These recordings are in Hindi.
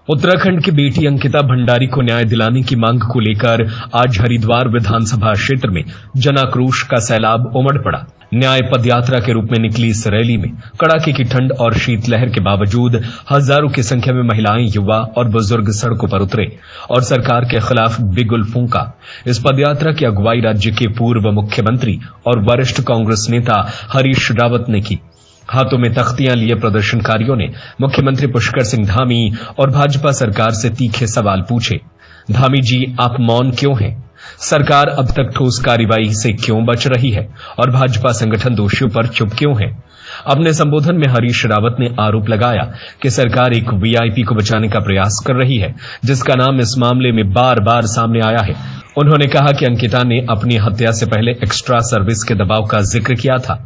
उत्तराखंड की बेटी अंकिता भंडारी को न्याय दिलाने की मांग को लेकर आज हरिद्वार विधानसभा क्षेत्र में जनाक्रोश का सैलाब उमड़ पड़ा। न्याय पदयात्रा के रूप में निकली इस रैली में कड़ाके की ठंड और शीतलहर के बावजूद हजारों की संख्या में महिलाएं, युवा और बुजुर्ग सड़कों पर उतरे और सरकार के खिलाफ बिगुल फूंका। इस पदयात्रा की अगुवाई राज्य के पूर्व मुख्यमंत्री और वरिष्ठ कांग्रेस नेता हरीश रावत ने की। हाथों में तख्तियां लिए प्रदर्शनकारियों ने मुख्यमंत्री पुष्कर सिंह धामी और भाजपा सरकार से तीखे सवाल पूछे। धामी जी, आप मौन क्यों हैं? सरकार अब तक ठोस कार्रवाई से क्यों बच रही है और भाजपा संगठन दोषियों पर चुप क्यों है? अपने संबोधन में हरीश रावत ने आरोप लगाया कि सरकार एक वीआईपी को बचाने का प्रयास कर रही है, जिसका नाम इस मामले में बार बार सामने आया है। उन्होंने कहा कि अंकिता ने अपनी हत्या से पहले एक्स्ट्रा सर्विस के दबाव का जिक्र किया था,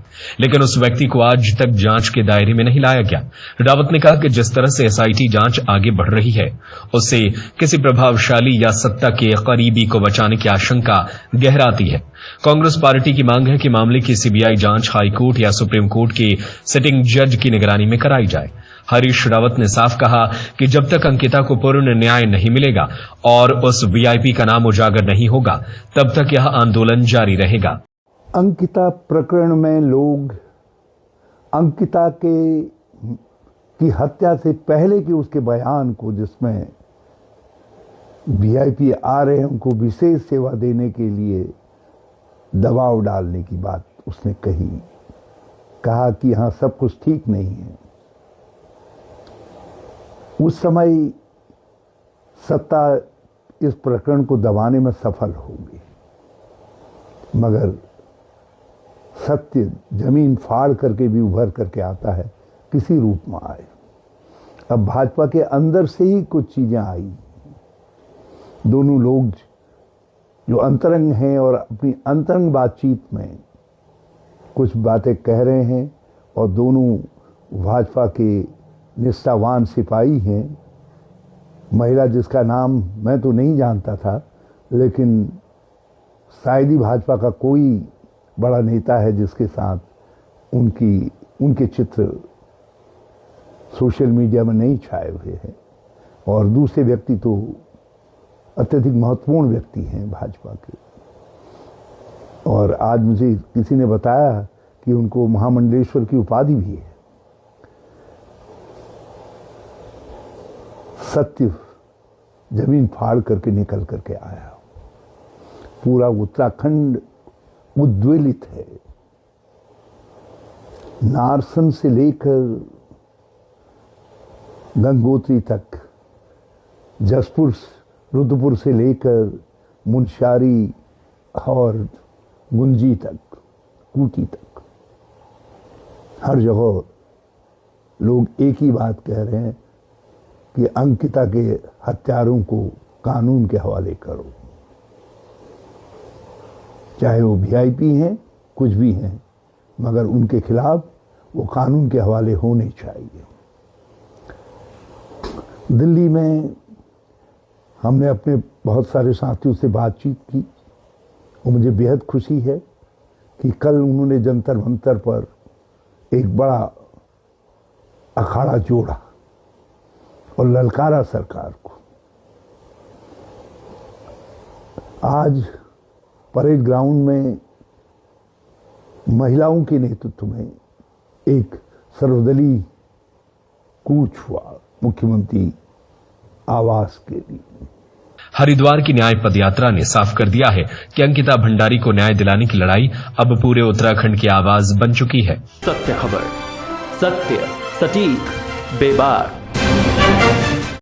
लेकिन उस व्यक्ति को आज तक जांच के दायरे में नहीं लाया गया। रावत ने कहा कि जिस तरह से एसआईटी जांच आगे बढ़ रही है, उससे किसी प्रभावशाली या सत्ता के करीबी को बचाने की आशंका गहराती है। कांग्रेस पार्टी की मांग है कि मामले की सीबीआई जांच हाईकोर्ट या सुप्रीम कोर्ट के सिटिंग जज की निगरानी में कराई जाए। हरीश रावत ने साफ कहा कि जब तक अंकिता को पूर्ण न्याय नहीं मिलेगा और उस वीआईपी का नाम उजागर नहीं होगा, तब तक यह आंदोलन जारी रहेगा। अंकिता प्रकरण में लोग अंकिता की हत्या से पहले के उसके बयान को, जिसमें वीआईपी आ रहे हैं उनको विशेष सेवा देने के लिए दबाव डालने की बात उसने कहा कि हाँ, सब कुछ ठीक नहीं है। उस समय सत्ता इस प्रकरण को दबाने में सफल होगी, मगर सत्य जमीन फाड़ करके भी उभर करके आता है, किसी रूप में आए। अब भाजपा के अंदर से ही कुछ चीजें आई। दोनों लोग जो अंतरंग हैं और अपनी अंतरंग बातचीत में कुछ बातें कह रहे हैं, और दोनों भाजपा के निष्ठावान सिपाही हैं। महिला जिसका नाम मैं तो नहीं जानता था, लेकिन शायद ही भाजपा का कोई बड़ा नेता है जिसके साथ उनके चित्र सोशल मीडिया में नहीं छाए हुए हैं। और दूसरे व्यक्ति तो अत्यधिक महत्वपूर्ण व्यक्ति हैं भाजपा के। और आज मुझे किसी ने बताया कि उनको महामंडलेश्वर की उपाधि भी है। सत्य जमीन फाड़ करके निकल करके आया। पूरा उत्तराखंड उद्वेलित है। नारसन से लेकर गंगोत्री तक, जसपुर रुद्रपुर से लेकर मुनस्यारी और गुंजी तक, कूटी तक, हर जगह लोग एक ही बात कह रहे हैं कि अंकिता के हत्यारों को कानून के हवाले करो। चाहे वो वीआईपी हैं, कुछ भी हैं, मगर उनके खिलाफ वो कानून के हवाले होने चाहिए। दिल्ली में हमने अपने बहुत सारे साथियों से बातचीत की और मुझे बेहद खुशी है कि कल उन्होंने जंतर मंतर पर एक बड़ा अखाड़ा जोड़ा और ललकारा सरकार को। आज परेड ग्राउंड में महिलाओं के नेतृत्व में एक सर्वदलीय कूच हुआ मुख्यमंत्री आवास के लिए। हरिद्वार की न्याय पदयात्रा ने साफ कर दिया है कि अंकिता भंडारी को न्याय दिलाने की लड़ाई अब पूरे उत्तराखंड की आवाज बन चुकी है। सत्य खबर, सत्य, सटीक, बेबाक।